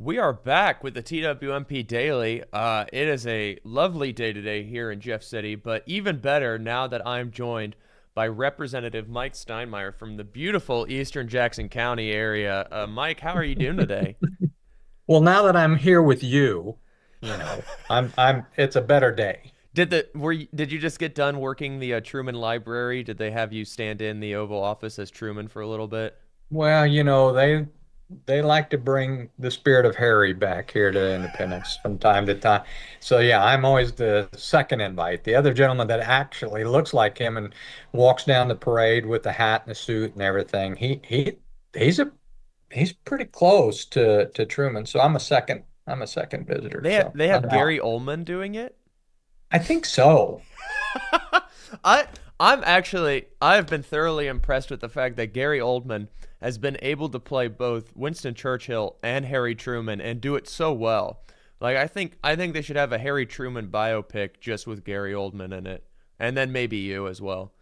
We are back with the TWMP Daily. It is a lovely day today here in Jeff City, but even better now that I'm joined by Representative Mike Steinmeyer from the beautiful Eastern Jackson County area. Mike, how are you doing today? Well, now that I'm here with you, it's a better day. Did you just get done working the Truman Library? Did they have you stand in the Oval Office as Truman for a little bit? Well, they like to bring the spirit of Harry back here to Independence from time to time. So yeah, I'm always the second invite. The other gentleman that actually looks like him and walks down the parade with the hat and the suit and everything, he's a he's pretty close to Truman. So I'm a second visitor. They have, So they have I'm out. Gary Oldman doing it. I think so. I I've been thoroughly impressed with the fact that Gary Oldman has been able to play both Winston Churchill and Harry Truman and do it so well. Like I think they should have a Harry Truman biopic just with Gary Oldman in it, and then maybe you as well.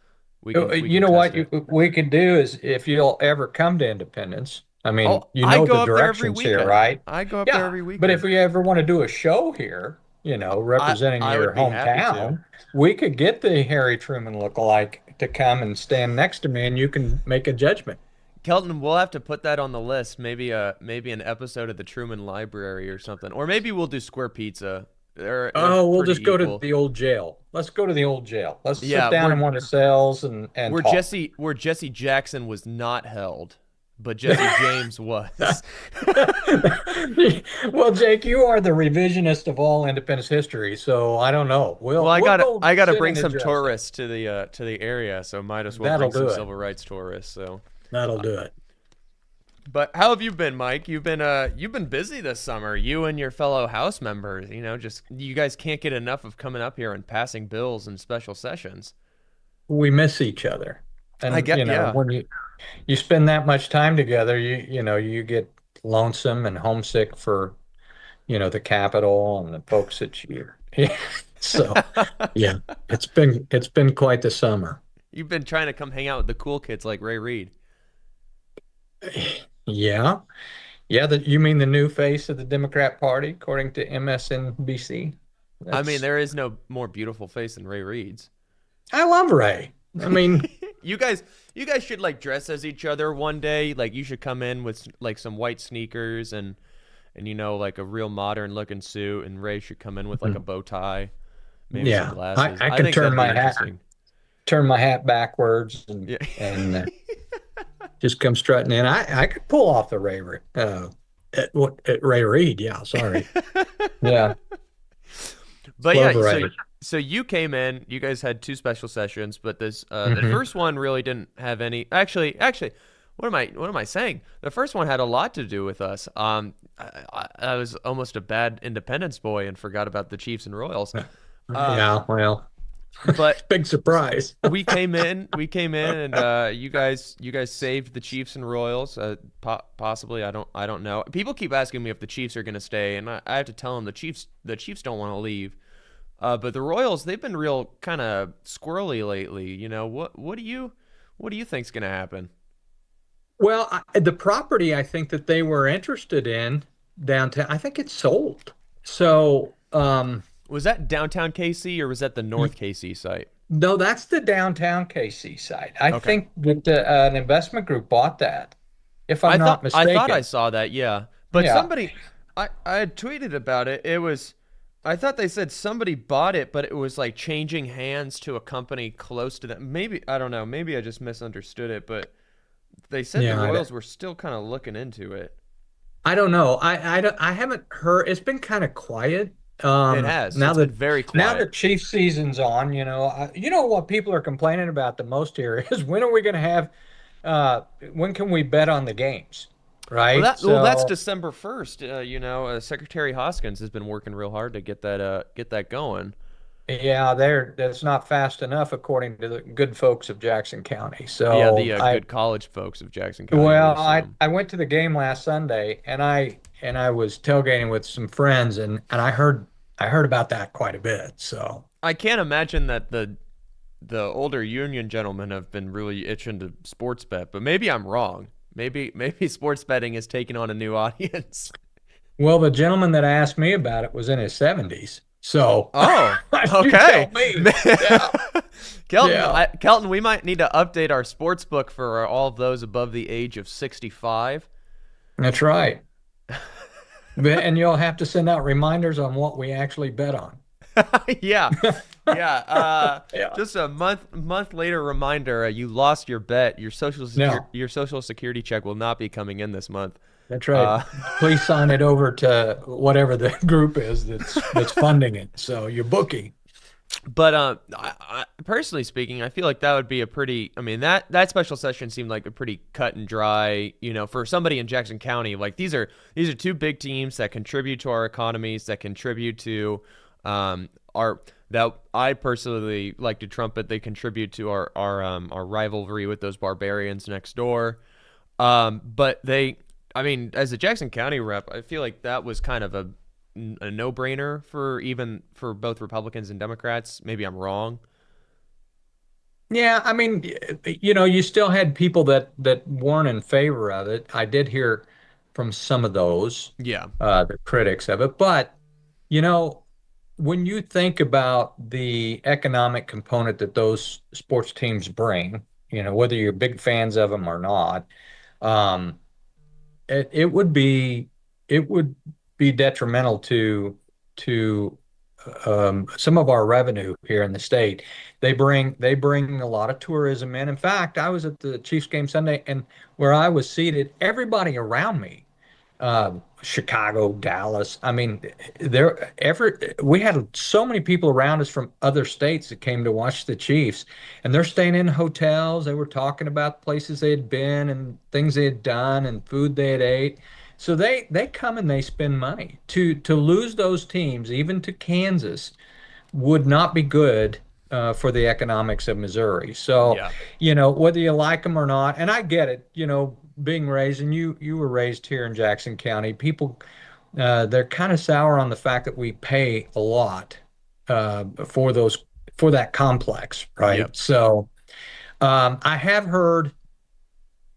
We can we You can know test what it. we could do is if you'll ever come to Independence, I mean, Oh, you I know go the up there every directions here, weekend. right? I go up there Yeah, every but if weekend. we ever want to do a show here, I representing I your would be happy to. hometown, we could get the Harry Truman lookalike to come and stand next to me, and you can make a judgment. Kelton, we'll have to put that on the list. Maybe an episode of the Truman Library or something, or maybe we'll do Square Pizza. They're Oh, we'll pretty just go to equal. the old jail. Let's go to the old jail. Let's sit Yeah, down in one of the cells and talk. where Jesse Jackson was not held, but Jesse James was. Well, Jake, you are the revisionist of all Independence history, so I don't know. Well, We'll go I gotta sit bring and some address it. tourists to the area, so might as well That'll bring do some it. civil rights tourists. So, That'll do it. but how have you been, Mike? You've been busy this summer. You and your fellow House members. Just you guys can't get enough of coming up here and passing bills and special sessions. We miss each other. I And get, yeah. when you spend that much time together, you get lonesome and homesick for, the Capitol and the folks that you so yeah, it's been quite the summer. You've been trying to come hang out with the cool kids like Ray Reid. Yeah. Yeah, you mean the new face of the Democrat Party, according to MSNBC? I mean, That's there is no more beautiful face than Ray Reid's. I love Ray. I mean, you guys, you guys should like dress as each other one day. Like you should come in with like some white sneakers and like a real modern looking suit, and Ray should come in with like a bow tie, maybe some yeah, I, glasses. I I can think that'd be interesting. turn my hat backwards and Yeah. just come strutting in. I could pull off the at Ray Reid. Yeah, sorry. Yeah, But love yeah, Ray. so you came in, you guys had two special sessions, but this the first one really didn't have any actually what am I saying? The first one had a lot to do with us. I was almost a bad Independence boy and forgot about the Chiefs and Royals. Uh, Yeah, well, but big surprise. we came in, and you guys saved the Chiefs and Royals. Possibly, I don't know. People keep asking me if the Chiefs are going to stay, and I have to tell them the Chiefs don't want to leave. But the Royals, they've been real kind of squirrely lately. What do you think's going to happen? Well, the property I think that they were interested in downtown, I think it's sold. So, Was that downtown KC or was that the North KC site? no, that's the downtown KC site. I Okay. think that an investment group bought that, if I'm I not thought I thought I mistaken. saw that, yeah. But Yeah. I had tweeted about it. I thought they said somebody bought it, but it was like changing hands to a company close to them. Maybe I don't know. Maybe I just misunderstood it, but they said the Yeah, Royals were still kind of looking into it. I don't know. I haven't heard. It's been kind of quiet. It has. Now It's been that very now quiet. that Chief season's on, what people are complaining about the most here is when are we going to have when can we bet on the games, Well, right? that's So December 1st. Secretary Hoskins has been working real hard to get that going. yeah, that's not fast enough according to the good folks of Jackson County. Yeah, So the I good college folks of Jackson County, I would well, I assume. I went to the game last Sunday and I was tailgating with some friends and I heard about that quite a bit. So I can't imagine that the older union gentlemen have been really itching to sports bet, but maybe I'm wrong. Maybe sports betting is taking on a new audience. Well, the gentleman that asked me about it was in his 70s. So Oh, you tell okay. me. Yeah. Yeah. Kelton, we might need to update our sports book for all of those above the age of 65. That's right. And you'll have to send out reminders on what we actually bet on. Yeah. Yeah. Yeah. Just a month later reminder, you lost your bet. No, Your social security check will not be coming in this month. that's right. Uh, Please sign it over to whatever the group is that's funding it. So your bookie. but personally speaking, I feel like that would be a pretty. I mean, that special session seemed like a pretty cut and dry. For somebody in Jackson County, like these are two big teams that contribute to our economies, that contribute to our that I personally like to trumpet. They contribute to our rivalry with those barbarians next door. But I mean, as a Jackson County rep, I feel like that was kind of a no-brainer for both Republicans and Democrats. Maybe I'm wrong. Yeah, I mean, you still had people that weren't in favor of it. I did hear from some of those, Yeah. the critics of it. But, you know, when you think about the economic component that those sports teams bring, whether you're big fans of them or not, um, it it would be detrimental to some of our revenue here in the state. They bring a lot of tourism in. In fact, I was at the Chiefs game Sunday, and where I was seated, everybody around me, Chicago, Dallas. I mean, we had so many people around us from other states that came to watch the Chiefs, and they're staying in hotels. They were talking about places they had been and things they had done and food they had ate. So they come and they spend money to lose those teams, even to Kansas, would not be good for the economics of Missouri. So, Yeah. whether you like them or not, and I get it, being raised, and you were raised here in Jackson County, people they're kind of sour on the fact that we pay a lot for that complex, right? Yep. So, I have heard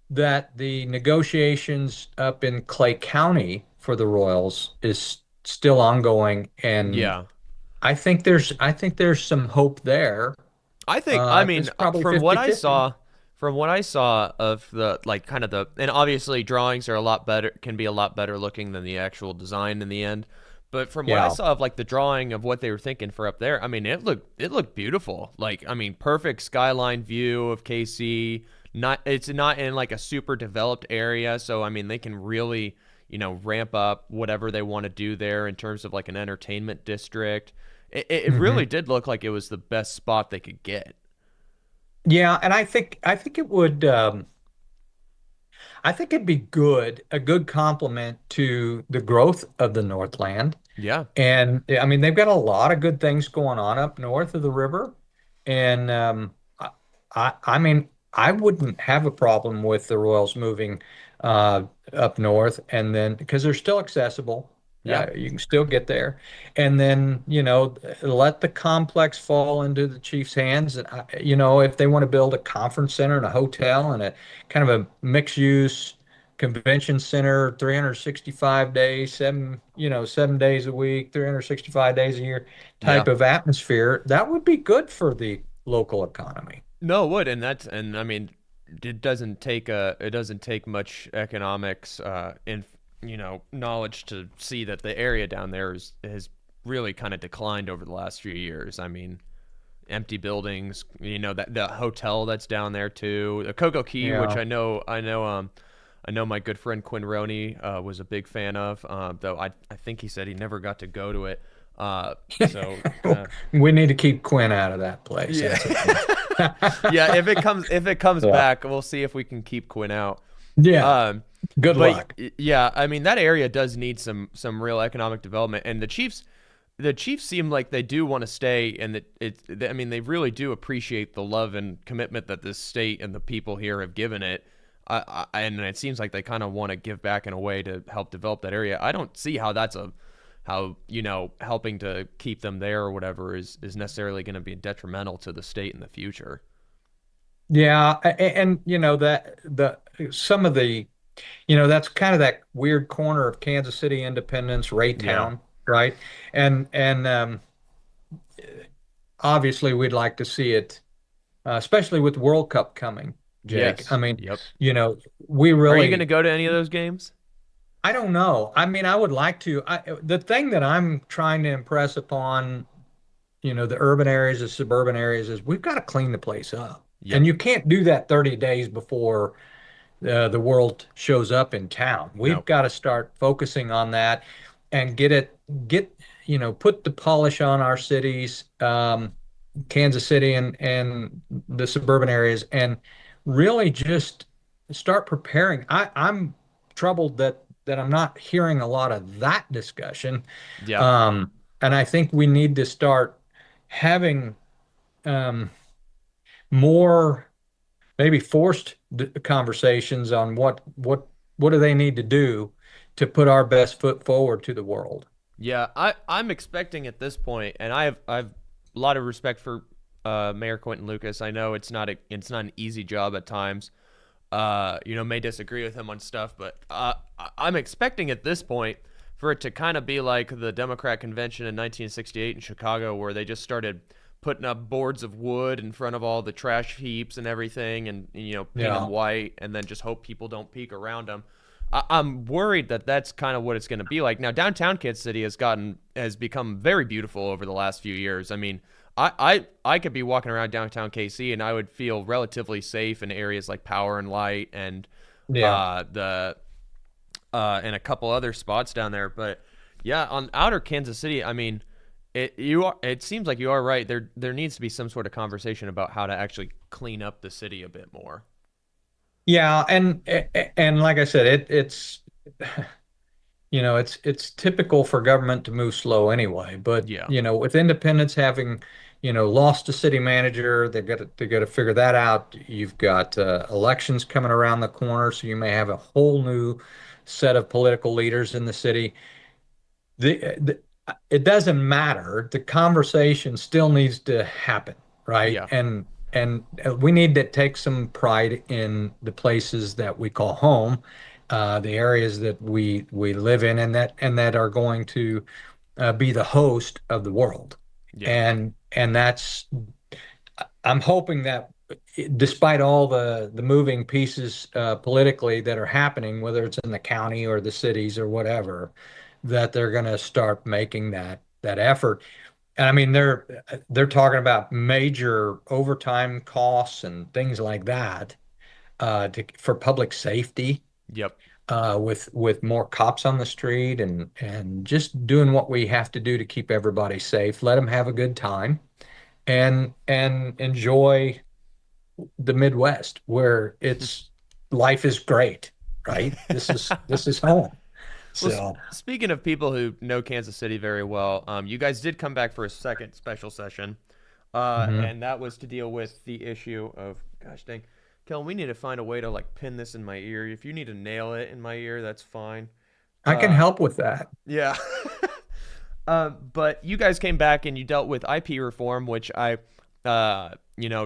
that the negotiations up in Clay County for the Royals is still ongoing, and Yeah. I think there's some hope there. I mean, It's probably 50-50. from what I saw of the like kind of and obviously drawings are a lot better, can be a lot better looking than the actual design in the end. But from what I Yeah. saw of like the drawing of what they were thinking for up there, I mean, it looked beautiful. Like, I mean, perfect skyline view of KC. It's not in like a super developed area, so I mean, they can really, ramp up whatever they want to do there in terms of like an entertainment district. It really hmm did look like it was the best spot they could get. Yeah, and I think it would I think it'd be a good complement to the growth of the Northland. Yeah. And I mean, they've got a lot of good things going on up north of the river. And I mean, I wouldn't have a problem with the Royals moving up north, and then because they're still accessible. Yeah. You can still get there. And then, let the complex fall into the Chiefs' hands. And, if they want to build a conference center and a hotel and a kind of a mixed use convention center, 365 days, 7 days a week, 365 days a year Yeah. type of atmosphere, that would be good for the local economy. No, it would, and I mean, it doesn't take much economics in knowledge to see that the area down there has really kind of declined over the last few years. I mean, empty buildings, that the hotel that's down there too, the Cocoa Key, which Yeah. I know my good friend Quinn Roney was a big fan of, though I think he said he never got to go to it. So We need to keep Quinn out of that place. yeah. That's it. Yeah, if it comes Yeah. back, we'll see if we can keep Quinn out. Yeah. Um, Good but luck. yeah, I mean that area does need some real economic development, and the Chiefs seem like they do want to stay, and I mean they really do appreciate the love and commitment that this state and the people here have given it. And it seems like they kind of want to give back in a way to help develop that area. I don't see how helping to keep them there or whatever is necessarily going to be detrimental to the state in the future. Yeah, and that some of the That's kind of that weird corner of Kansas City, Independence, Yeah. Raytown, right? And obviously we'd like to see it, especially with the World Cup coming, Jake. I Yes. mean, Yep. you know, we Are you going to really, go to any of those games? I don't know. I mean, I would like to. The thing that I'm trying to impress upon, the urban areas, the suburban areas, is we've got to clean the place up. And Yep. you can't do that 30 days before the world shows up in town. We've No. got to start focusing on that and get, put the polish on our cities, Kansas City and the suburban areas, and really just start preparing. I'm troubled that I'm not hearing a lot of that discussion. Yeah. And I think we need to start having um, more maybe forced conversations on what do they need to do to put our best foot forward to the world. Yeah, I'm expecting at this point, and I have a lot of respect for Mayor Quentin Lucas. I know it's not an easy job at times. May disagree with him on stuff, but I'm expecting at this point for it to kind of be like the Democrat convention in 1968 in Chicago, where they just started putting up boards of wood in front of all the trash heaps and everything, and paint them Yeah. white, and then just hope people don't peek around them. I'm worried that that's kind of what it's going to be like. Now, downtown Kansas City has become very beautiful over the last few years. I mean, I could be walking around downtown KC and I would feel relatively safe in areas like Power and Light and Yeah. the and a couple other spots down there. But yeah, on outer Kansas City, I mean, it seems like you are right. There needs to be some sort of conversation about how to actually clean up the city a bit more. Yeah, and like I said, it's typical for government to move slow anyway. But Yeah. with independents having lost a city manager, they got to figure that out. You've got elections coming around the corner, so you may have a whole new set of political leaders in the city. the, it doesn't matter. The conversation still needs to happen, right? Yeah. And we need to take some pride in the places that we call home, the areas that we live in, and that are going to be the host of the world. Yeah. And that's I'm hoping that despite all the moving pieces politically that are happening, whether it's in the county or the cities or whatever, that they're going to start making that effort. And I mean, they're talking about major overtime costs and things like that for public safety, Yep. with more cops on the street and just doing what we have to do to keep everybody safe, let them have a good time and enjoy the Midwest where it's life is great, right? This is home. Well, So, speaking of people who know Kansas City very well, you guys did come back for a second special session, mhm. and that was to deal with the issue of, gosh dang, Kellen, we need to find a way to like pin this in my ear. If you need to nail it in my ear, that's fine. I can Uh, help with that. yeah. But you guys came back and you dealt with IP reform, which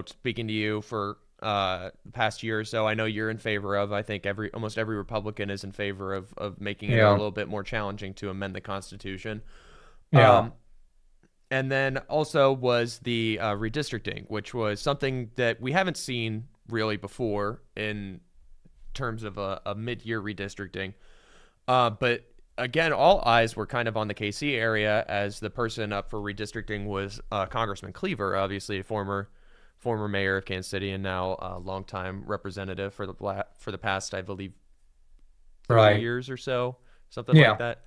speaking to you for the past year or so, I know you're in favor of. I think almost every Republican is in favor of making it a Yeah, little bit more challenging to amend the Constitution. yeah, Um, and then also was the redistricting, which was something that we haven't seen really before in terms of a mid-year redistricting. But again, all eyes were kind of on the KC area as the person up for redistricting was Congressman Cleaver, obviously a former mayor of Kansas City and now a longtime representative for the past, I believe, 30 right. years or so, something like Yeah, that.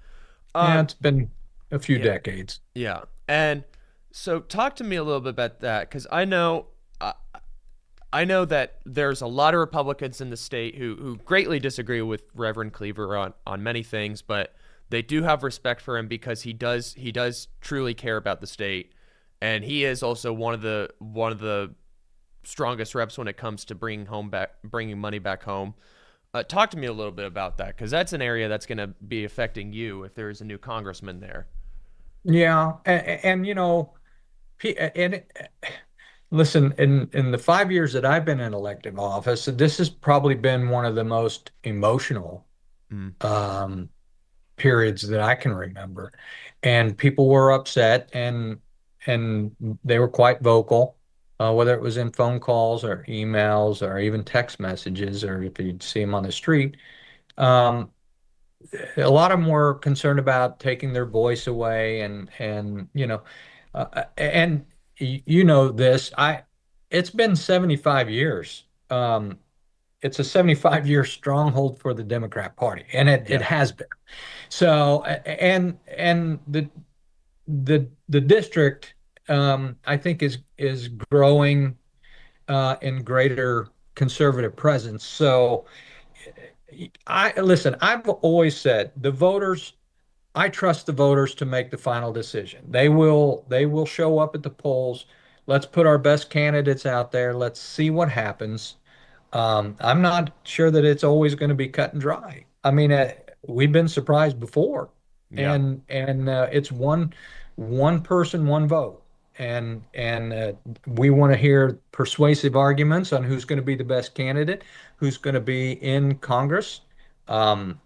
yeah. Um, It's been a few yeah, decades. yeah, and so talk to me a little bit about that because I know that there's a lot of Republicans in the state who greatly disagree with Reverend Cleaver on many things, but they do have respect for him because he does truly care about the state, and he is also one of the strongest reps when it comes to bringing money back home. Talk to me a little bit about that because that's an area that's going to be affecting you if there's a new congressman there. Yeah, and Listen, in the 5 years that I've been in elective office, this has probably been one of the most emotional Mm, um, periods that I can remember. And people were upset and they were quite vocal, whether it was in phone calls or emails or even text messages or if you'd see them on the street. Um, a lot of them were concerned about taking their voice away and and you know this. I It's been 75 years. It's a 75-year stronghold for the Democrat Party, and it yeah. has been. So, and the district, I think is growing in greater conservative presence. So, I listen. I've always said the voters. I trust the voters to make the final decision. They will show up at the polls. Let's put our best candidates out there. Let's see what happens. I'm not sure that it's always going to be cut and dry. I mean, we've been surprised before, Yeah. and it's one person, one vote, and we want to hear persuasive arguments on who's going to be the best candidate, who's going to be in Congress. Um,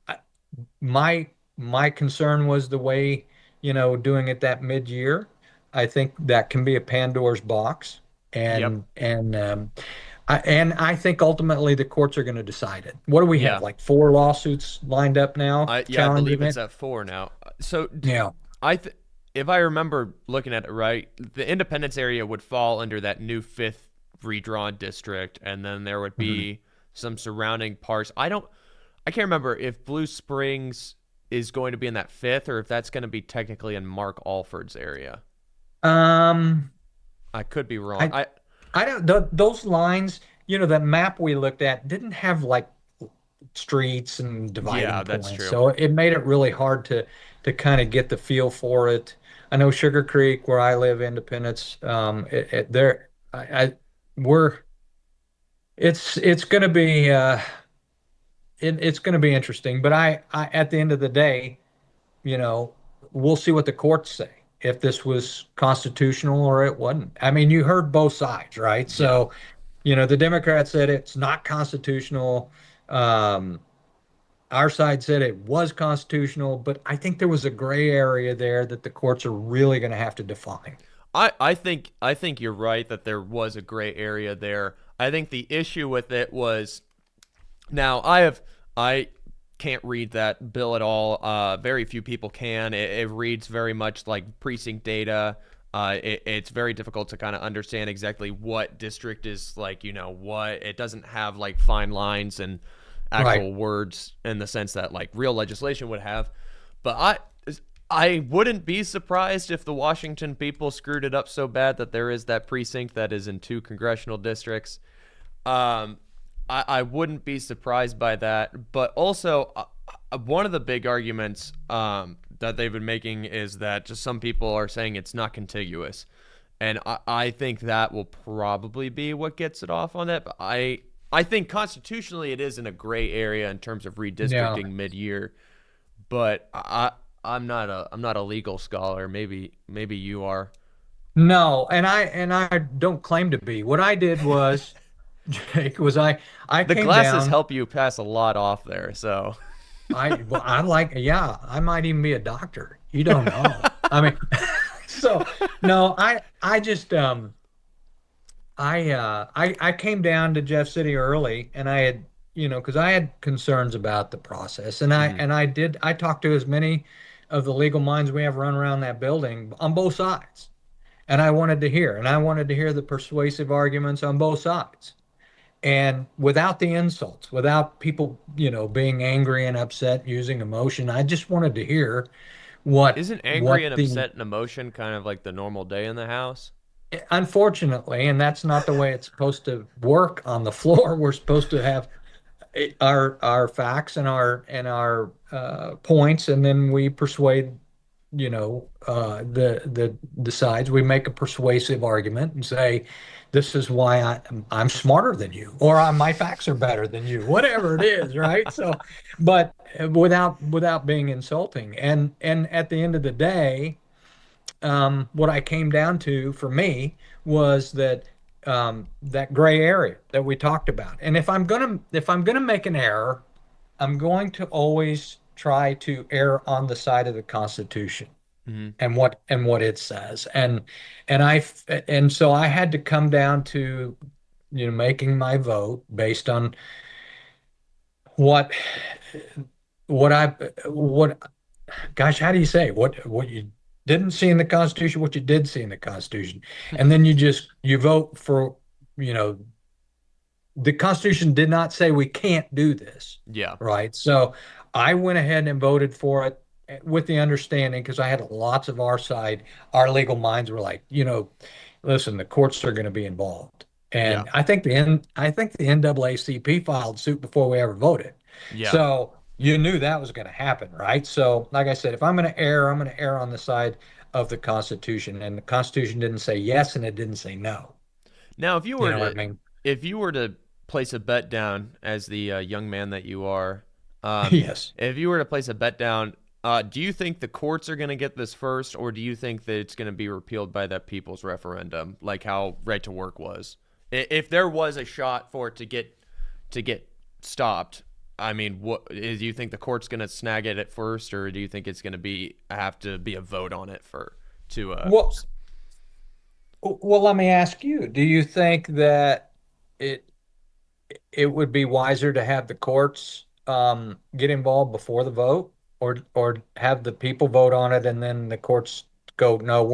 I- my my concern was the way, doing it that mid-year. I think that can be a Pandora's box, Yep. and I think ultimately the courts are going to decide it. What do we have? Yeah. Like four lawsuits lined up now I believe challenging it's it? at 4 now. So Yeah. I th if I remember looking at it right, the Independence area would fall under that new fifth redrawn district, and then there would Mhm. be some surrounding parts. I can't remember if Blue Springs is going to be in that fifth or if that's going to be technically in Mark Alford's area. Um, I could be wrong. I I don't those lines, that map we looked at didn't have like streets and Yeah, dividing that's points. true. So it made it really hard to kind of get the feel for it. I know Sugar Creek, where I live, Independence, there I we're it's going to be it's going to be interesting. But I at the end of the day, you know, we'll see what the courts say if this was constitutional or it wasn't. I mean, you heard both sides, right? Yeah. So, the Democrats said it's not constitutional. Um, our side said it was constitutional, but I think there was a gray area there that the courts are really going to have to define. I think you're right that there was a gray area there. I think the issue with it was now I can't read that bill at all. Very few people can. It reads very much like precinct data. It's very difficult to kind of understand exactly what district is like. What it doesn't have like fine lines and Right. actual words in the sense that like real legislation would have. But I wouldn't be surprised if the Washington people screwed it up so bad that there is that precinct that is in two congressional districts. Um, I wouldn't be surprised by that. But also, one of the big arguments that they've been making is that just some people are saying it's not contiguous. And I think that will probably be what gets it off on that. But I think constitutionally it is in a gray area in terms of Yeah. redistricting mid-year. But I'm not a legal scholar. Maybe you are. No, and I don't claim to be. What I did was, Jake, was I The came glasses down. help you pass a lot off there. So Well, I like, yeah, I might even be a doctor. You don't know. I mean, so no, I just I came down to Jeff City early, and I had, because I had concerns about the process, and I mhm. and I did I talked to as many of the legal minds we have run around that building on both sides, and I wanted to hear the persuasive arguments on both sides, and without the insults, without people, being angry and upset using emotion. I just wanted to hear what Isn't angry what and the upset and emotion kind of like the normal day in the house? unfortunately, and that's not the way it's supposed to work on the floor. We're supposed to have our facts and our points, and then we persuade, the sides. We make a persuasive argument and say, this is why I'm smarter than you, or my facts are better than you, whatever it is, right? So, but without being insulting, and at the end of the day, what I came down to for me was that gray area that we talked about. And if I'm gonna make an error, I'm going to always try to err on the side of the Constitution Hmm. and what it says. And so I had to come down to making my vote based on what what I what gosh, how do you say what you didn't see in the Constitution, what you did see in the Constitution, and then you vote for, you know, the Constitution did not say we can't do this, Yeah. right? So I went ahead and voted for it with the understanding, because I had lots of our side, our legal minds were like, listen, the courts are going to be involved. Yeah. And I think the NAACP filed suit before we ever voted. Yeah. So you knew that was going to happen, right? So like I said, if I'm going to err, I'm going to err on the side of the Constitution. And the Constitution didn't say yes and it didn't say no. Now, You know what I mean? if you were to place a bet down as the young man that you are, um, Yes. if you were to place a bet down, do you think the courts are going to get this first, or do you think that it's going to be repealed by that people's referendum, like how right to work was? If there was a shot for it to get stopped, I mean, do you think the court's going to snag it at first, or do you think it's going to have to be a vote on it for to Well, Well, let me ask you, do you think that it it would be wiser to have the courts get involved before the vote, or have the people vote on it and then the courts go, no,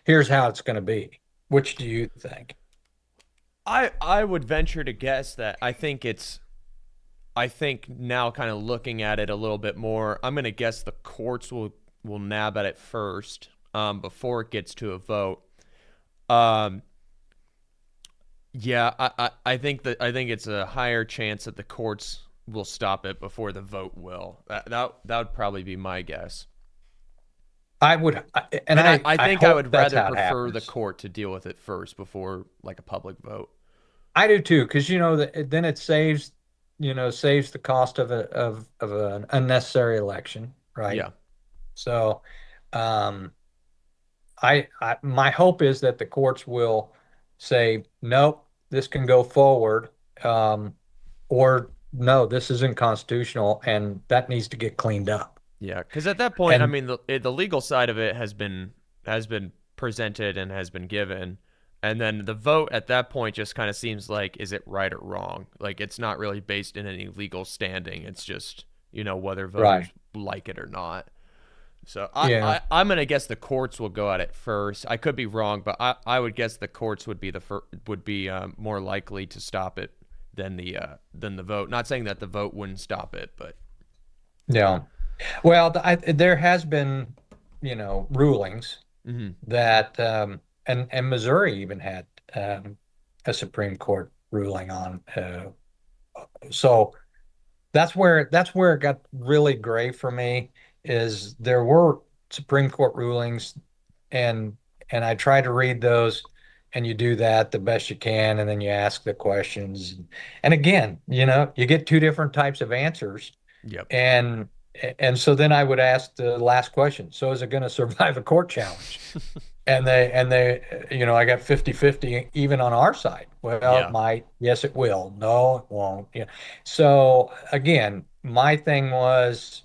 here's how it's gonna be. Which do you think? I would venture to guess that I think now kind of looking at it a little bit more, I'm going to guess the courts will nab at it first before it gets to a vote. Um, yeah, I think it's a higher chance that the courts will stop it before the vote will. That would probably be my guess. I would, and And I I think I hope would that's rather how it prefer the happens. court to deal with it first before like a public vote. I do too, because then it saves the cost of an unnecessary election, right? Yeah. So, um, my hope is that the courts will say, nope, this can go forward, or no, this isn't constitutional, and that needs to get cleaned up. Yeah, because at that point, I And mean, the legal side of it has been presented and has been given, and then the vote at that point just kind of seems like, is it right or wrong? Like it's not really based in any legal standing. It's just whether voters right, like it or not. So yeah, I'm gonna guess the courts will go at it first. I could be wrong, but I would guess the courts would be more likely to stop it than the vote. Not saying that the vote wouldn't stop it, but yeah. Well, there has been, rulings mhm. that, and Missouri even had a Supreme Court ruling on. So that's where it got really gray for me. Is there were Supreme Court rulings, and I try to read those, and you do that the best you can, and then you ask the questions, and again, you get two different types of answers, Yep. and so then I would ask the last question. So is it going to survive a court challenge? And I got 50-50 even on our side. Well, it Yeah. might. Yes, it will. No, it won't. Yeah. So again, my thing was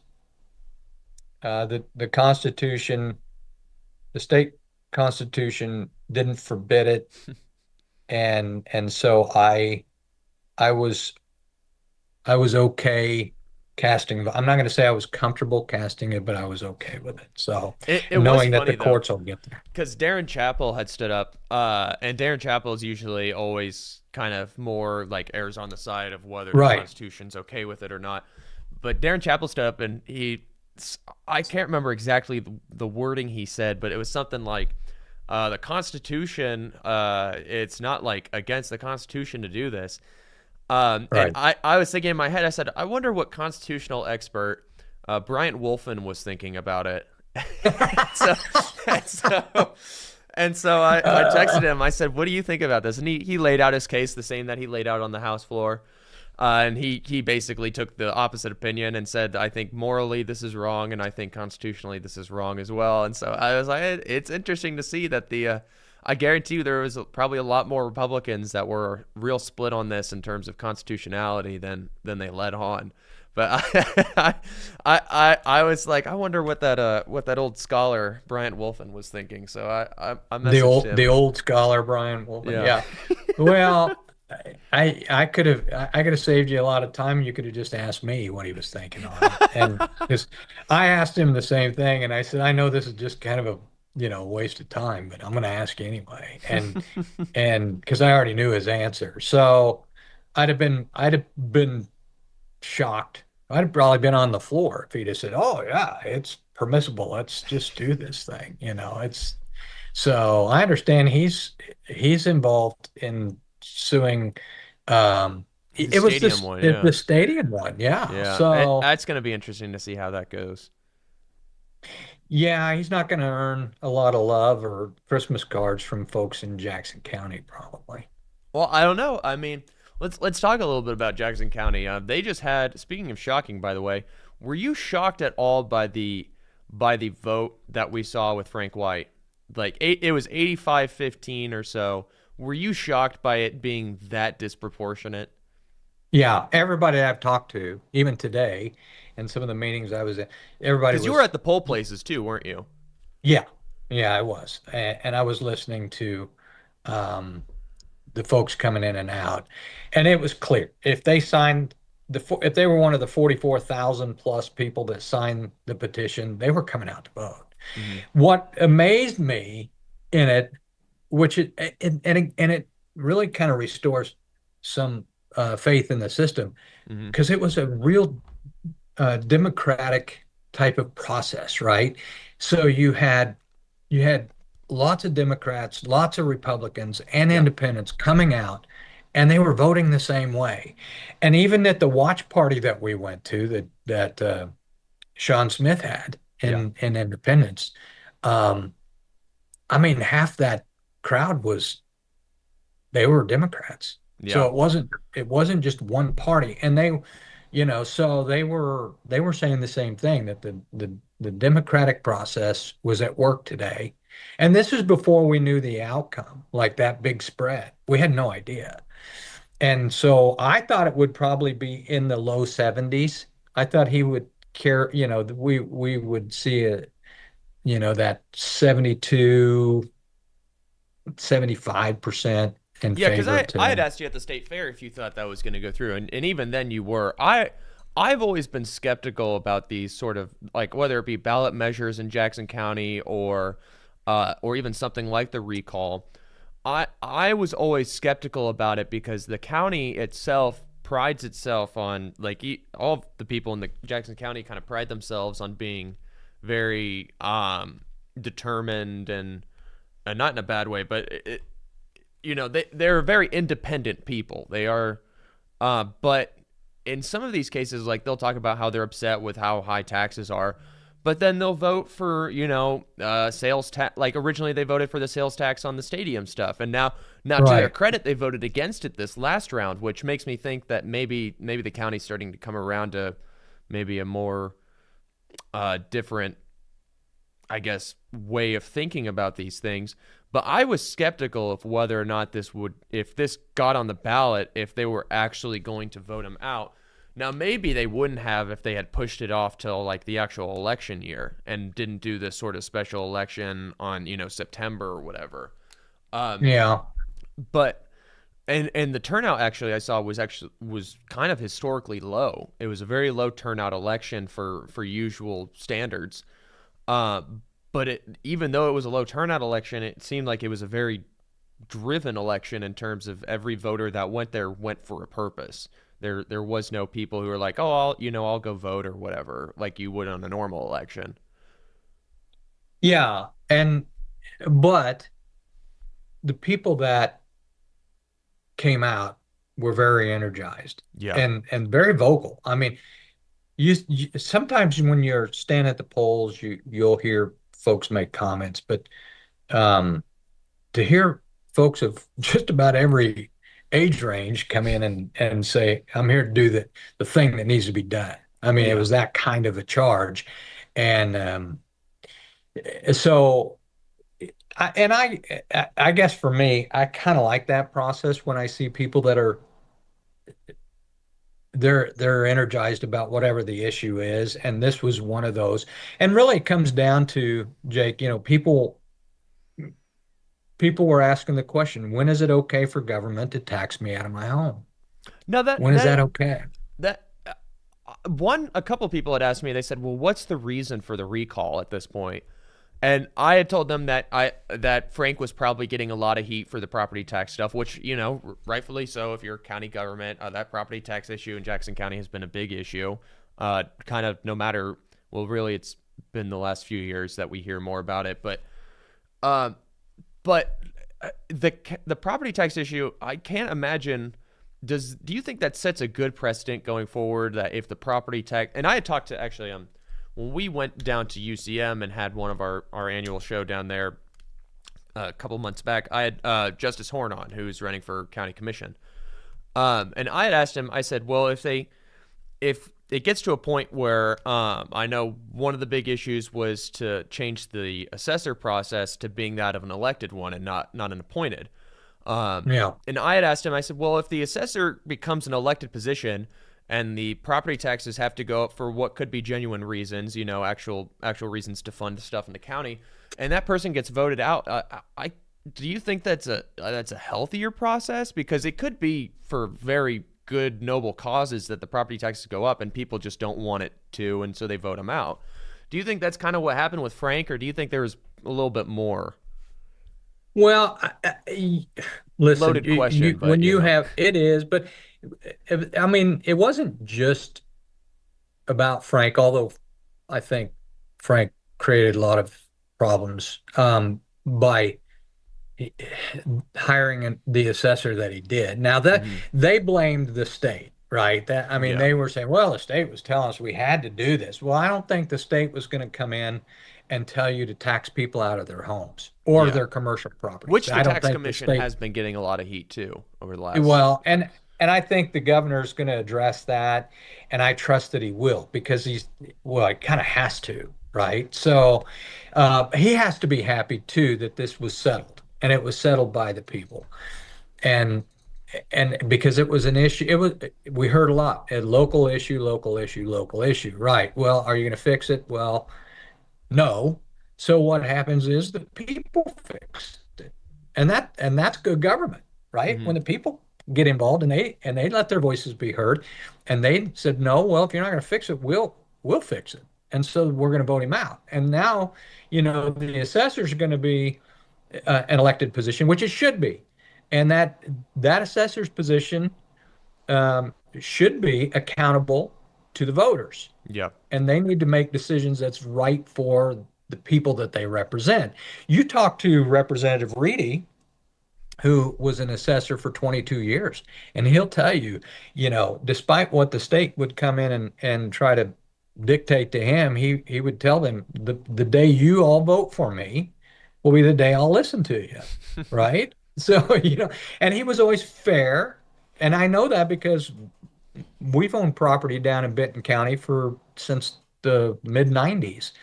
the Constitution, the state Constitution didn't forbid it, and so I was I was okay casting. I'm not going to say I was comfortable casting it, but I was okay with it. So, It and was knowing that the funny though, courts will get there. because Darren Chappell had stood up, and Darren Chappell is usually always kind of more like errs on the side of whether the Right. Constitution's okay with it or not. But Darren Chappell stood up and I can't remember exactly the wording he said, but it was something like, the Constitution, it's not like against the Constitution to do this. And Right. I was thinking in my head, I said, I wonder what constitutional expert Bryant Wolfen was thinking about it. so, and so, I texted him. I said, "What do you think about this?" And he laid out his case the same that he laid out on the House floor. And he basically took the opposite opinion and said, I think morally this is wrong, and I think constitutionally this is wrong as well. And so I was like, it's interesting to see that I guarantee you there was probably a lot more Republicans that were real split on this in terms of constitutionality than they let on. But I was like, I wonder what that old scholar Bryant Wolfen was thinking. So I messaged him. The old scholar Brian Wolfman. Yeah. Yeah. Well, I could have saved you a lot of time. You could have just asked me what he was thinking on it. And because I asked him the same thing, and I said, I know this is just kind of a waste of time, but I'm going to ask you anyway. And because I already knew his answer, so I'd have been shocked. I'd have probably been on the floor if he'd have said, "Oh yeah, it's permissible. Let's just do this thing." It's so I understand he's involved in suing. The It was stadium one, the yeah. stadium one, yeah. Yeah. So That's going to be interesting to see how that goes. yeah, he's not going to earn a lot of love or Christmas cards from folks in Jackson County, probably. Well, I don't know. I mean, let's talk a little bit about Jackson County. They just had. Speaking of shocking, by the way, were you shocked at all by the vote that we saw with Frank White? Like it was 85-15 or so. Were you shocked by it being that disproportionate? Yeah, everybody I've talked to, even today, and some of the meetings I was in, everybody Because you were was, at the poll places too, weren't you? yeah, yeah, I was, and I was listening to um, the folks coming in and out, and it was clear if they signed if they were one of the 44,000 plus people that signed the petition, they were coming out to vote. Hmm. What amazed me in it, which it really kind of restores some faith in the system, Hmm. because it was a real democratic type of process, right? So you had lots of Democrats, lots of Republicans, and Yeah. independents coming out, and they were voting the same way. And even at the watch party that we went to, that Sean Smith had Yeah. in Independence, um, I mean, half that crowd was they were Democrats. So Yeah. it wasn't just one party. And so they were saying the same thing, that the democratic process was at work today. And this is before we knew the outcome, like that big spread. We had no idea. And so I thought it would probably be in the low 70s. I thought he would care, we would see that 72, 75% in Yeah, because favor I had today. asked you at the state fair if you thought that was going to go through, and even then you were. I've always been skeptical about these sort of like whether it be ballot measures in Jackson County or even something like the recall. I was always skeptical about it because the county itself prides itself on like all of the people in the Jackson County kind of pride themselves on being very determined and not in a bad way, but they're very independent people. They are, but in some of these cases, like they'll talk about how they're upset with how high taxes are, but then they'll vote for sales tax. Like originally they voted for the sales tax on the stadium stuff, and now to their Right. credit, they voted against it this last round, which makes me think that maybe the county's starting to come around to maybe a more different, I guess, way of thinking about these things. But I was skeptical of whether or not if this got on the ballot, if they were actually going to vote him out. Now, maybe they wouldn't have if they had pushed it off till like the actual election year and didn't do this sort of special election on, September or whatever. Um, Yeah. but and the turnout actually I saw was kind of historically low. It was a very low turnout election for usual standards. Uh, but even though it was a low turnout election, it seemed like it was a very driven election in terms of every voter that went there went for a purpose. There was no people who were like, oh, I'll go vote or whatever, like you would on a normal election. Yeah. But the people that came out were very energized Yeah. and very vocal. I mean, you sometimes when you're standing at the polls, you'll hear folks make comments, but um, to hear folks of just about age range come in and say, I'm here to do the thing that needs to be done. I mean, it Yeah. was that kind of a charge. And so I guess for me, I kind of like that process when I see people that are they're energized about whatever the issue is, and this was one of those. And really it comes down to, Jake, people were asking the question, when is it okay for government to tax me out of my home? No, that When is that that okay? that a couple people had asked me. They said, "Well, what's the reason for the recall at this point?" And I had told them that Frank was probably getting a lot of heat for the property tax stuff, which, rightfully so. If you're county government, that property tax issue in Jackson County has been a big issue. Kind of no matter, well, really, it's been the last few years that we hear more about it. Um, but the property tax issue, I can't imagine. Do you think that sets a good precedent going forward? That if the property tax, and I had talked to actually when we went down to UCM and had one of our annual show down there a couple months back, I had Justice Horn on, who's running for county commission, and I had asked him. I said, well, if it gets to a point where I know one of the big issues was to change the assessor process to being that of an elected one and not an appointed. Yeah. And I had asked him, I said, well, if the assessor becomes an elected position and the property taxes have to go up for what could be genuine reasons, actual reasons to fund stuff in the county, and that person gets voted out, I do you think that's a healthier process? Because it could be for very good, noble causes that the property taxes go up and people just don't want it to, and so they vote them out. Do you think that's kind of what happened with Frank, or do you think there's a little bit more? Well, listen, Loaded question, but when you have it is, but I mean, it wasn't just about Frank, although I think Frank created a lot of problems by hiring the assessor that he did. Now that Mm-hmm. they blamed the state, right? That I mean, Yeah. they were saying, well, the state was telling us we had to do this. Well, I don't think the state was going to come in and tell you to tax people out of their homes or Yeah. their commercial properties. Which the I don't tax think the commission state, has been getting a lot of heat too over the last. well, and I think the governor's going to address that, and I trust that he will because well, he kind of has to, right? So he has to be happy too that this was settled, and it was settled by the people, and because it was an issue, we heard a lot, a local issue, local issue, local issue, right? Well, are you going to fix it? Well, no. So what happens is the people fix it. And that's good government, right? Mm-hmm. When the people get involved and they let their voices be heard and they said, no, well, if you're not going to fix it, we'll fix it. And so we're going to vote him out. And now, the assessors are going to be an elected position, which it should be. And that assessor's position should be accountable to the voters, Yeah. and they need to make decisions that's right for the people that they represent. You talk to Representative Reedy, who was an assessor for 22 years, and he'll tell you, despite what the state would come in and try to dictate to him, he would tell them the day you all vote for me will be the day I'll listen to you, right? So, and he was always fair. And I know that because we've owned property down in Benton County for since the mid 90s.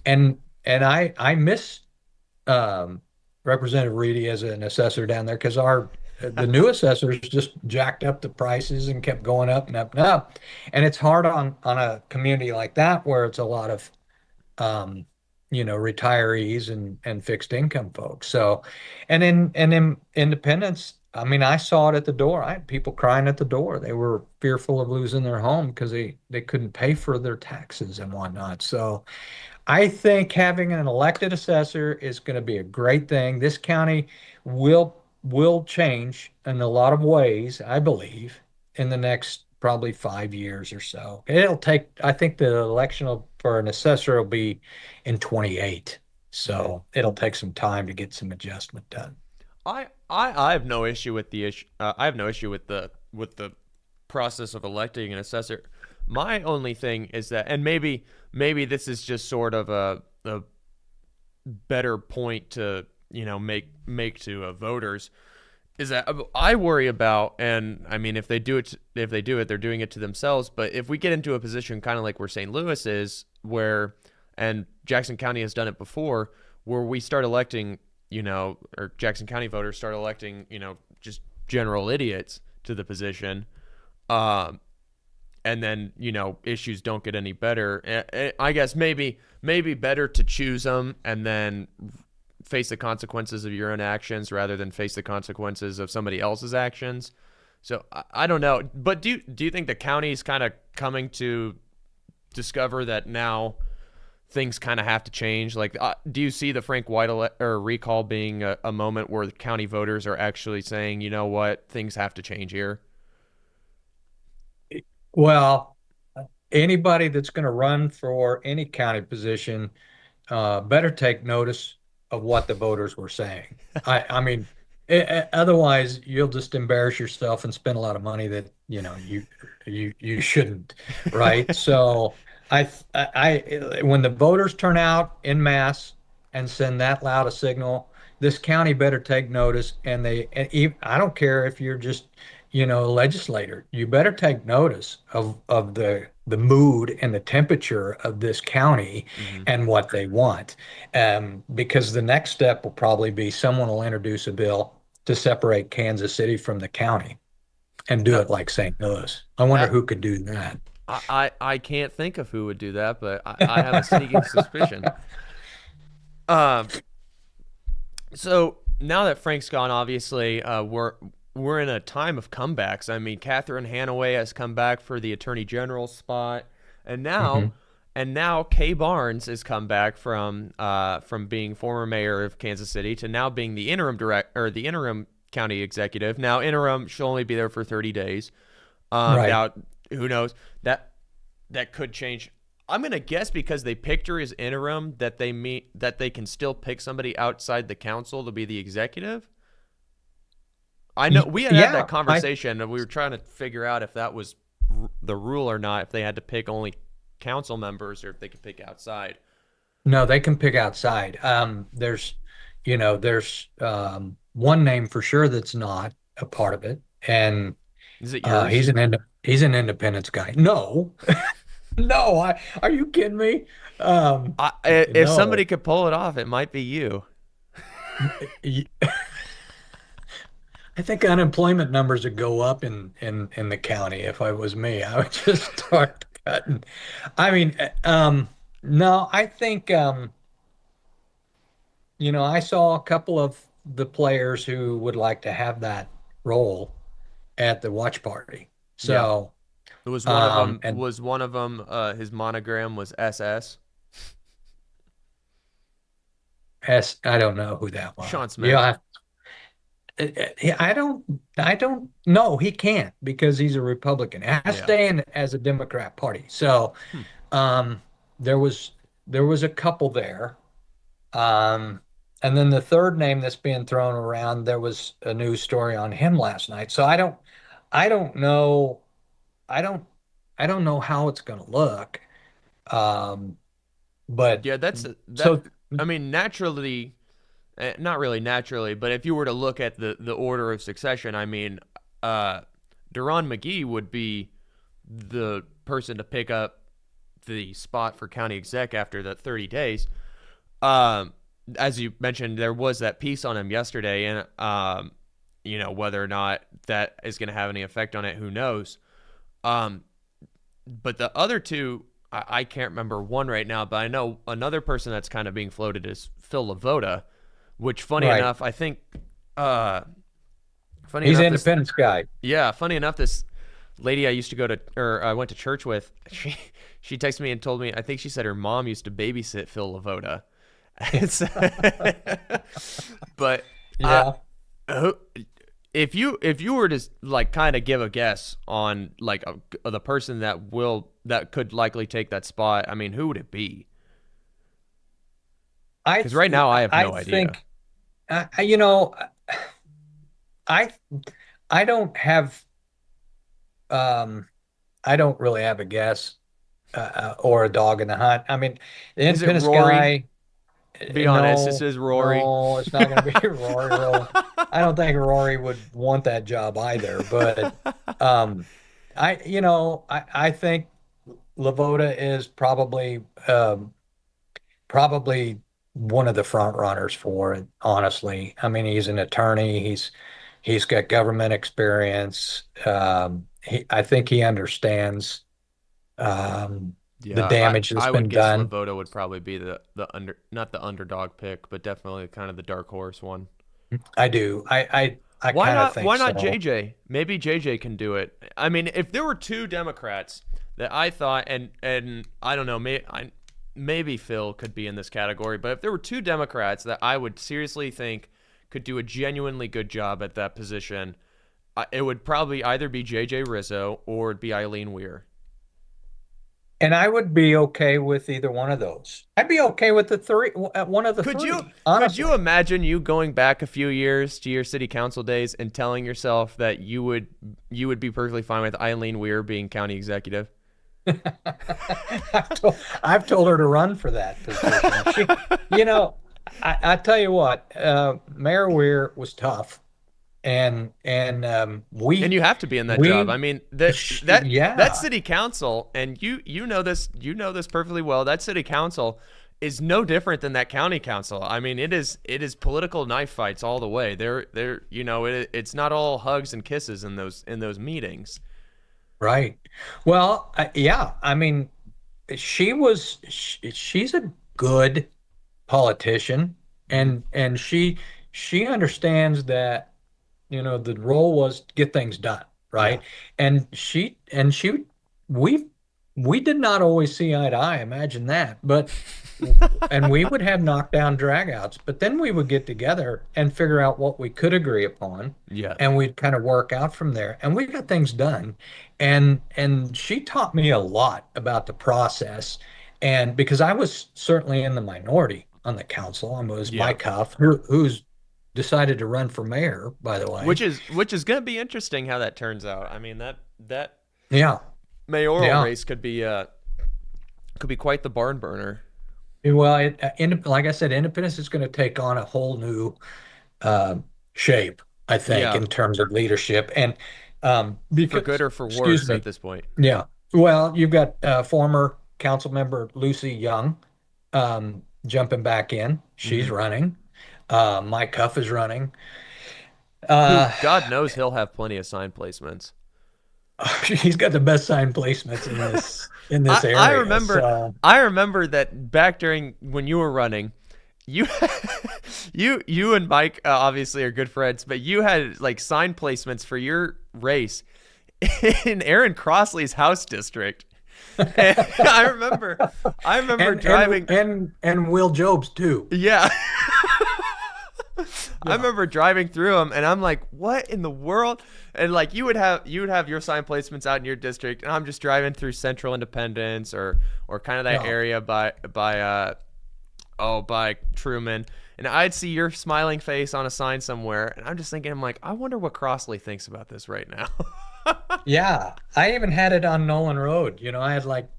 And I miss Representative Reedy as an assessor down there because our the new assessors just jacked up the prices and kept going up and up and up. And it's hard on a community like that where it's a lot of retirees and fixed income folks. So, and in Independence, I mean, I saw it at the door. I had people crying at the door. They were fearful of losing their home because they couldn't pay for their taxes and whatnot. So I think having an elected assessor is going to be a great thing. This county will change in a lot of ways, I believe, in the next probably 5 years or so. I think the election for an assessor will be in 28. Mm-hmm. So it'll take some time to get some adjustment done. I have no issue with the issue. I have no issue with the process of electing an assessor. My only thing is that, and maybe this is just sort of a better point to make to voters, is that I worry about, and I mean, if they do it, they're doing it to themselves. But if we get into a position kind of like where St. Louis is, where and Jackson County has done it before, where we start electing, or Jackson County voters start electing, just general idiots to the position, um, and then issues don't get any better. I guess maybe better to choose them and then face the consequences of your own actions rather than face the consequences of somebody else's actions. So I don't know, but do you think the county's kind of coming to discover that now things kind of have to change? Like, do you see the Frank White or recall being a moment where the county voters are actually saying, you know what, things have to change here? Well, anybody that's going to run for any county position better take notice of what the voters were saying. I mean, otherwise you'll just embarrass yourself and spend a lot of money that you shouldn't, right? So when the voters turn out in mass and send that loud a signal, this county better take notice. I don't care if you're just legislator, you better take notice of the mood and the temperature of this county Mm-hmm. and what they want. Because the next step will probably be someone will introduce a bill to separate Kansas City from the county and do No, it like St. Louis. I wonder that who could do that. I can't think of who would do that, but I have a sneaking suspicion. Um, so now that Frank's gone, obviously, we're in a time of comebacks. I mean, Catherine Hanaway has come back for the Attorney General spot, and now Mhm. Kay Barnes has come back from being former mayor of Kansas City to now being the interim county executive. Now interim, she'll only be there for 30 days. Right. Now who knows that could change. I'm gonna guess because they picked her as interim that they can still pick somebody outside the council to be the executive. I know we had that Yeah, conversation and we were trying to figure out if that was the rule or not, if they had to pick only council members or if they could pick outside. no, they can pick outside. There's one name for sure that's not a part of it, and Is it uh, yours? he's an independence guy. No, no, are you kidding me? Um, If somebody no, could pull it off, it might be you. Y- I think unemployment numbers would go up in the county if I was me. I would just start cutting. I mean, no, I think I saw a couple of the players who would like to have that role at the watch party. Yeah. So, It was one of them. and Was one of them? His monogram was SS. I don't know who that was. Sean Smith. Yeah, I don't know. He can't because he's a Republican. It has to Yeah. stay in as a Democrat party. So, Hmm. um, there was there was a couple there. Um, and then the third name that's being thrown around, there was a news story on him last night. So I don't know. I don't, I don't know how it's going to look. Um, but Yeah, that's that. so I mean, naturally, not really naturally, but if you were to look at the order of succession, I mean, uh, Deron McGee would be the person to pick up the spot for county exec after the 30 days. Um, as you mentioned, there was that piece on him yesterday, and whether or not that is going to have any effect on it, who knows? Um, but the other two, I can't remember one right now, but I know another person that's kind of being floated is Phil Lavoda, which, funny right, enough, I think, uh, funny he's an enough, this independence guy. yeah, funny enough, this lady I used to go to or I went to church with, she texted me and told me I think she said her mom used to babysit Phil Lavoda. It's but uh, Yeah. who- if you were to like kind of give a guess on like the person that could likely take that spot, I mean, who would it be? I Because right now I have I no idea. think I, I- you know I I don't have I don't really have a guess or a dog in the hunt. I mean, the Is it independence Rory? guy. Be honest, this No, is Rory. no, it's not going to be Rory. I don't think Rory would want that job either. But um, I think Lavoda is probably one of the front runners for it, honestly. I mean, he's an attorney. He's got government experience. I think he understands the Yeah, damage that's I would been guess done. Lavoda would probably be the under not the underdog pick, but definitely kind of the dark horse one. I do. I kind of think Why not so. JJ? Maybe JJ can do it. I mean, if there were two Democrats that I thought and I don't know, maybe Phil could be in this category, but if there were two Democrats that I would seriously think could do a genuinely good job at that position, it would probably either be JJ Rizzo or it'd be Eileen Weir. And I would be okay with either one of those. I'd be okay with the three, one of the three, Could you honestly. imagine you going back a few years to your city council days and telling yourself that you would be perfectly fine with Eileen Weir being county executive? I've told her to run for that position. You know, I tell you what, Mayor Weir was tough, and And you have to be in that job. I we, mean, that yeah, city council, and you know this perfectly well. That city council is no different than that county council. I mean, it is political knife fights all the way. They're it's not all hugs and kisses in those meetings. right. Well, yeah, I mean, she's a good politician, Hmm. and she understands that. The role was to get things done, Yeah. right? And we we did not always see eye to eye, imagine that. And we would have knockdown dragouts, but then we would get together and figure out what we could agree upon, Yeah. and we'd kind of work out from there. And we got things done. And she taught me a lot about the process. And because I was certainly in the minority on the council, and it was Yeah. Mike Huff, who's decided to run for mayor, by the way. Which is going to be interesting how that turns out. I mean, that Yeah, mayoral yeah. race could be quite the barn burner. Well, like I said, Independence is going to take on a whole new uh, shape, I think, Yeah, in terms of leadership. And for good because, or for excuse worse at me, this point. yeah. Well, you've got former council member Lucy Young jumping back in. She's Hmm. running. Mike Huff is running. Who Uh, God knows he'll have plenty of sign placements. he's got the best sign placements in this area. So. I remember that back during when you were running, you you and Mike obviously are good friends, but you had like sign placements for your race in Aaron Crossley's house district. And I remember driving. And Will Jobs too. Yeah. I Yeah. remember driving through them, and I'm like, "What in the world?" And like, you would have your sign placements out in your district, and I'm just driving through Central Independence or kind of that Yeah. area by Truman, and I'd see your smiling face on a sign somewhere, and I'm just thinking, I'm like, I wonder what Crossley thinks about this right now. Yeah. I even had it on Nolan Road. I had like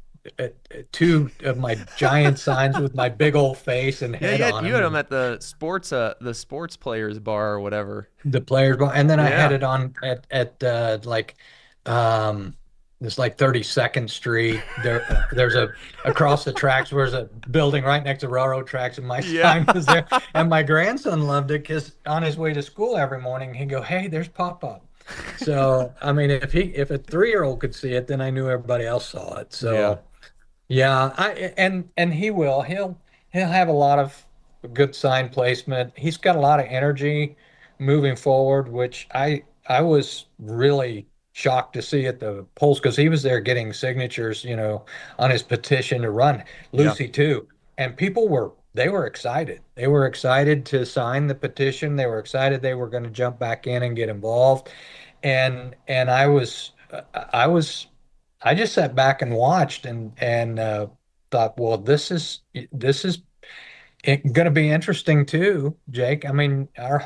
two of my giant signs with my big old face and Yeah, head on you had them, them and at the sports players bar or whatever. the players. And then I had Yeah, it on at like um it's like 32nd Street. There's a across the tracks. There's a building right next to railroad tracks, and my yeah. sign was there. And my grandson loved it because on his way to school every morning, he'd go, "Hey, there's Pop Up." So I mean, if a 3-year-old could see it, then I knew everybody else saw it. Yeah, So yeah, and he will. He'll have a lot of good sign placement. He's got a lot of energy moving forward, which I was really shocked to see at the polls because he was there getting signatures, on his petition to run. yeah, Lucy too. And they were excited. They were excited to sign the petition. They were excited they were going to jump back in and get involved. And I just sat back and watched and thought, well, this is going to be interesting too, Jake. I mean, our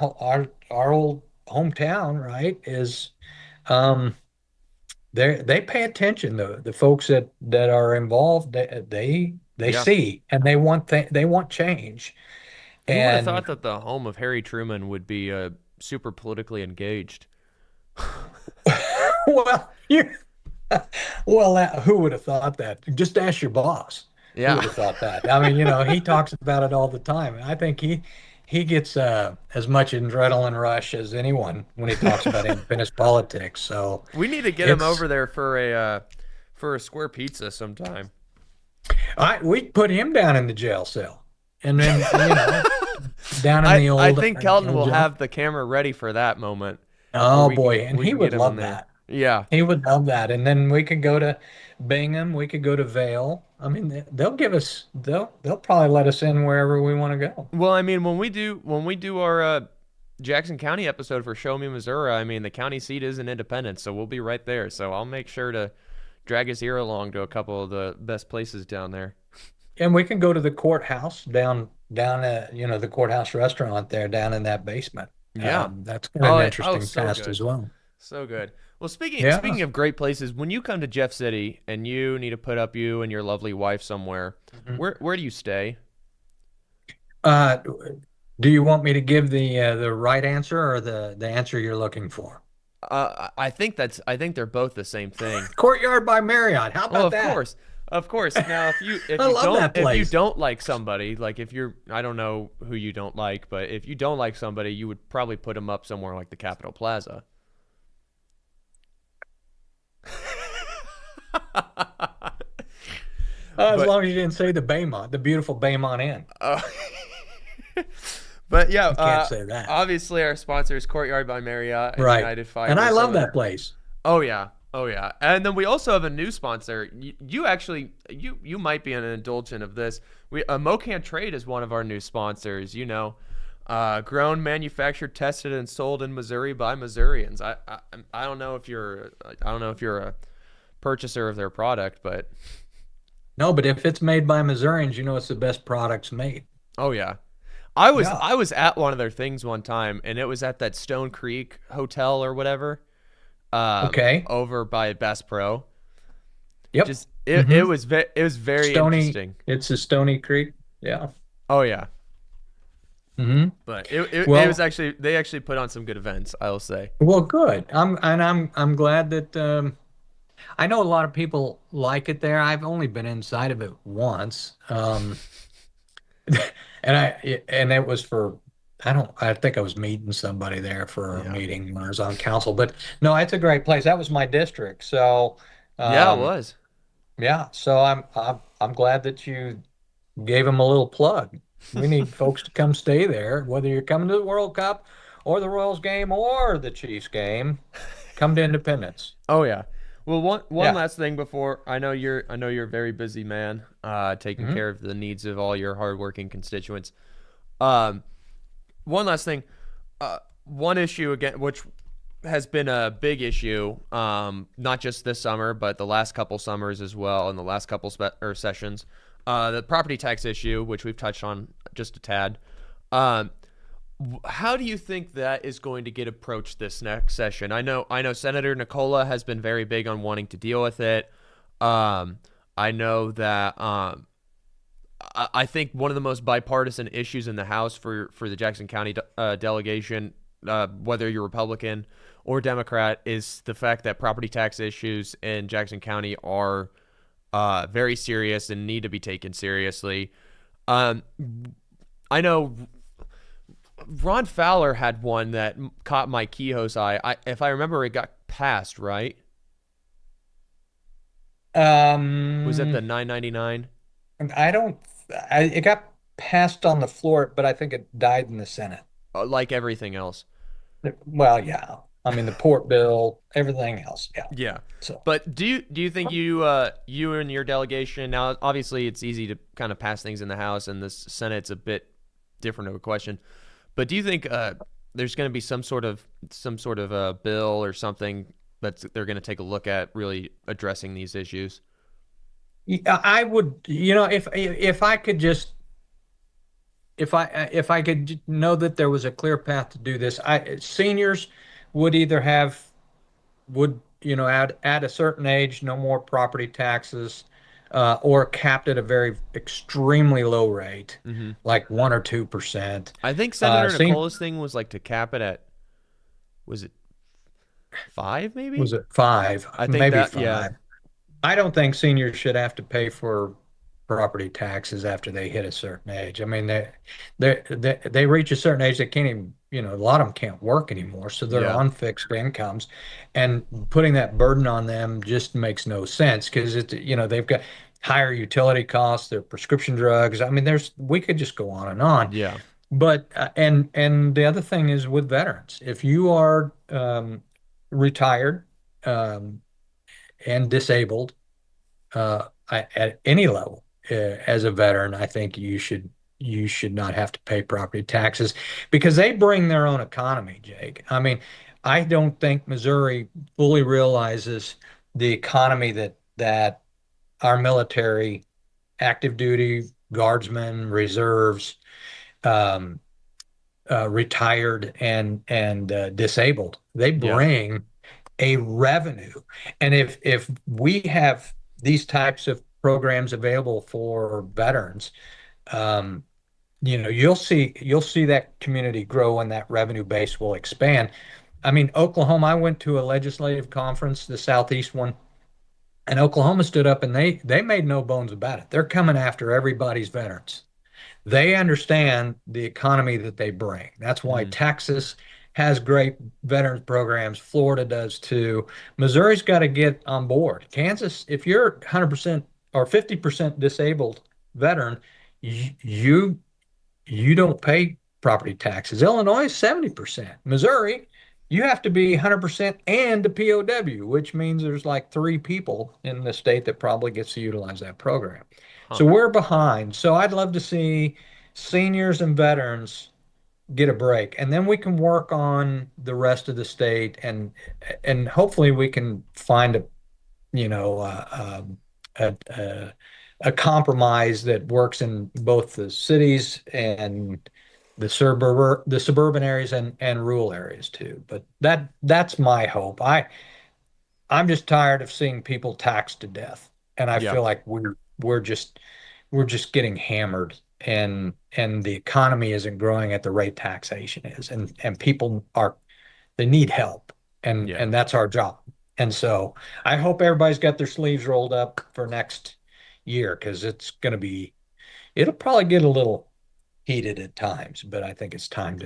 old hometown, right, is um they pay attention. The folks that are involved, they yeah. see and they want change. Who would have And thought that the home of Harry Truman would be super politically engaged? well, you well, who would have thought that? Just ask your boss. Who Yeah. would have thought that? I mean, he talks about it all the time. I think he gets as much adrenaline rush as anyone when he talks about independence politics. So We need to get him it's over there for a square pizza sometime. I we put him down in the jail cell, and then down in I the I old think Kelton will jail. have the camera ready for that moment where Oh boy, and we he can would get him in love there. that. Yeah. He would love that. And then we could go to Bingham, we could go to Vale. I mean, they'll give us they'll probably let us in wherever we want to go. Well, I mean, when we do our Jackson County episode for Show Me Missouri, I mean, the county seat is in Independence, so we'll be right there. So I'll make sure to drag his ear along to a couple of the best places down there. And we can go to the courthouse down at the courthouse restaurant there down in that basement. Yeah. That's kind of Oh, an oh, interesting so test good. as well. So good. Well, speaking Yeah. speaking of great places, when you come to Jeff City and you need to put up you and your lovely wife somewhere, Mhm. where do you stay? Uh, do you want me to give the right answer or the answer you're looking for? I think they're both the same thing. Courtyard by Marriott. How Well, about that? of course. Now, I love that if you place. don't like somebody, like if you're, I don't know who you don't like, but if you don't like somebody, you would probably put them up somewhere like the Capitol Plaza. As But long as you didn't say the Baymont, the beautiful Baymont Inn. uh, but yeah, You can't say that. obviously our sponsor is Courtyard by Marriott and Right. United And Fire. I Some love of that place. Oh yeah, oh yeah, and then we also have a new sponsor. You actually, you might be an indulgent of this. Mocan Trade is one of our new sponsors. Grown, manufactured, tested, and sold in Missouri by Missourians. I don't know if you're a purchaser of their product, but No, but if it's made by Missourians, it's the best products made. oh yeah. I was Yeah. I was at one of their things one time, and it was at that Stone Creek Hotel or whatever, Okay. over by Bass Pro. Yep. Just it hmm was it was very Stony, interesting. it's a Stony Creek. Yeah. Oh yeah, hmm but it was Well, actually they actually put on some good events, I'll say. well, good. I'm glad that I know a lot of people like it there. I've only been inside of it once. And it was for I think I was meeting somebody there for a Yeah, meeting when I was on council. But no, it's a great place. That was my district. So yeah, it um was. yeah, so I'm glad that you gave them a little plug. We need folks to come stay there, whether you're coming to the World Cup or the Royals game or the Chiefs game, come to Independence. Oh yeah. Well, one Yeah. last thing before I know you're a very busy man, taking hmm care of the needs of all your hardworking constituents. Um, one last thing, one issue again, which has been a big issue, not just this summer, but the last couple summers as well, and the last couple sessions. The property tax issue, which we've touched on just a tad. Um, how do you think that is going to get approached this next session? I know Senator Nicola has been very big on wanting to deal with it. Um, I know that I think one of the most bipartisan issues in the House for the Jackson County delegation, whether you're Republican or Democrat, is the fact that property tax issues in Jackson County are very serious and need to be taken seriously. Um, I know Ron Fowler had one that caught my Kehoe's eye. If I remember, it got passed, right? Was it the Um, 999? I don't. It got passed on the floor, but I think it died in the Senate. Like everything else. Well, yeah. I mean, the port bill, everything else. Yeah. Yeah. So, But do you think you and your delegation, now obviously it's easy to kind of pass things in the House, and the Senate's a bit different of a question. But do you think there's going to be some sort of bill or something that they're going to take a look at really addressing these issues? yeah, I would, if I could just, if I could know that there was a clear path to do this, seniors would either at a certain age, no more property taxes. or capped at a very extremely low rate, Hmm. like 1 or 2%. I think Senator Seen Nicola's thing was like to cap it at, was it five maybe? was it five, I think maybe that, yeah. five. I don't think seniors should have to pay for property taxes after they hit a certain age. I mean, they reach a certain age, they can't even, a lot of them can't work anymore, so they're Yeah. on fixed incomes, and putting that burden on them just makes no sense because they've got higher utility costs, their prescription drugs. I mean, we could just go on and on. Yeah. But and the other thing is with veterans, if you are retired um, and disabled at any level as a veteran, I think you should not have to pay property taxes because they bring their own economy, Jake. I mean, I don't think Missouri fully realizes the economy that our military, active duty, guardsmen, reserves, um, retired and disabled. They Yeah. bring a revenue. And if we have these types of programs available for veterans, um, you'll see that community grow and that revenue base will expand. I mean, Oklahoma, I went to a legislative conference, the Southeast one, and Oklahoma stood up and they made no bones about it. They're coming after everybody's veterans. They understand the economy that they bring. That's why Hmm. Texas has great veterans programs. Florida does too. Missouri's got to get on board. Kansas, if you're 100% or 50% disabled veteran, you you don't pay property taxes. Illinois is 70%. Missouri, you have to be 100% and a POW, which means there's like 3 people in the state that probably gets to utilize that program. Huh. So we're behind. So I'd love to see seniors and veterans get a break, and then we can work on the rest of the state, and hopefully we can find you know, a, a, a compromise that works in both the cities and the suburban areas and rural areas too. But that's my hope. I'm just tired of seeing people taxed to death, and I Yeah. feel like we're just getting hammered, and the economy isn't growing at the rate taxation is, and people they need help, and Yeah. and that's our job. And so I hope everybody's got their sleeves rolled up for next year because it'll probably get a little heated at times, but I think it's time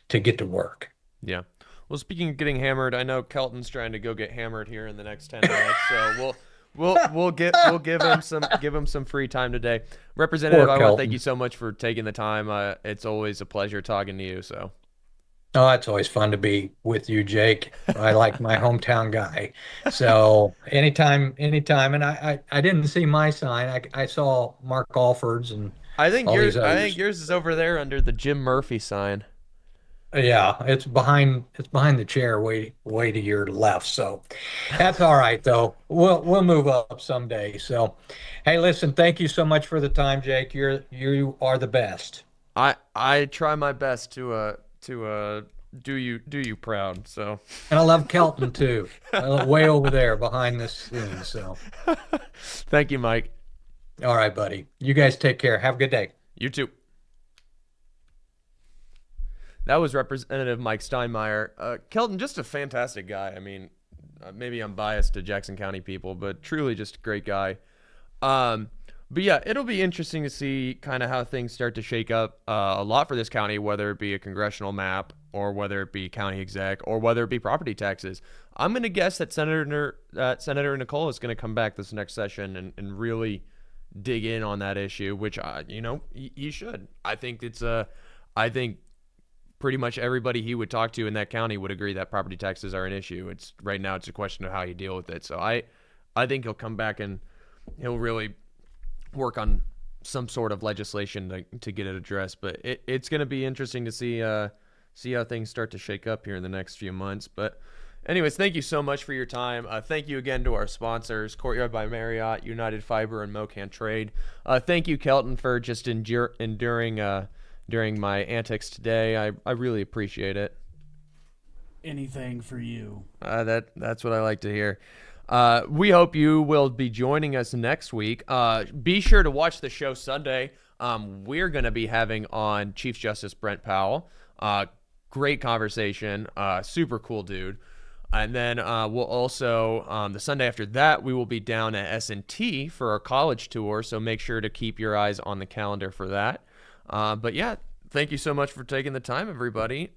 to get to work. Yeah. Well, speaking of getting hammered, I know Kelton's trying to go get hammered here in the next 10 minutes, so we'll give him some free time today. Representative, Poor I want to thank you Kelton. so much for taking the time. It's always a pleasure talking to you. So Oh, it's always fun to be with you, Jake. I like my hometown guy. So anytime. And I didn't see my sign. I saw Mark Alford's and all these I think others. yours is over there under the Jim Murphy sign. Yeah, it's behind the chair way to your left. So that's all right though. We'll move up someday. So hey, listen, thank you so much for the time, Jake. You are the best. I try my best to do you proud. So And I love Kelton too. Way over there behind the scenes. So thank you, Mike. all right, buddy. You guys take care. Have a good day. You too. That was Representative Mike Steinmeyer. Kelton, just a fantastic guy. I mean, maybe I'm biased to Jackson County people, but truly just a great guy. Um, but yeah, it'll be interesting to see kind of how things start to shake up a lot for this county, whether it be a congressional map or whether it be county exec or whether it be property taxes. I'm going to guess that Senator Nicole is going to come back this next session and really dig in on that issue, which he should. I think pretty much everybody he would talk to in that county would agree that property taxes are an issue. It's right now it's a question of how you deal with it. So I think he'll come back and he'll really work on some sort of legislation to get it addressed. But it's going to be interesting to see how things start to shake up here in the next few months. But anyways, thank you so much for your time. Thank you again to our sponsors, Courtyard by Marriott, United Fiber, and Mocan Trade. Thank you, Kelton, for just enduring during my antics today. I really appreciate it. Anything for you. That's what I like to hear. We hope you will be joining us next week. Be sure to watch the show Sunday. We're going to be having on Chief Justice Brent Powell. Great conversation. Super cool dude. And then we'll also, the Sunday after that, we will be down at S&T for our college tour. So make sure to keep your eyes on the calendar for that. But yeah, thank you so much for taking the time, everybody.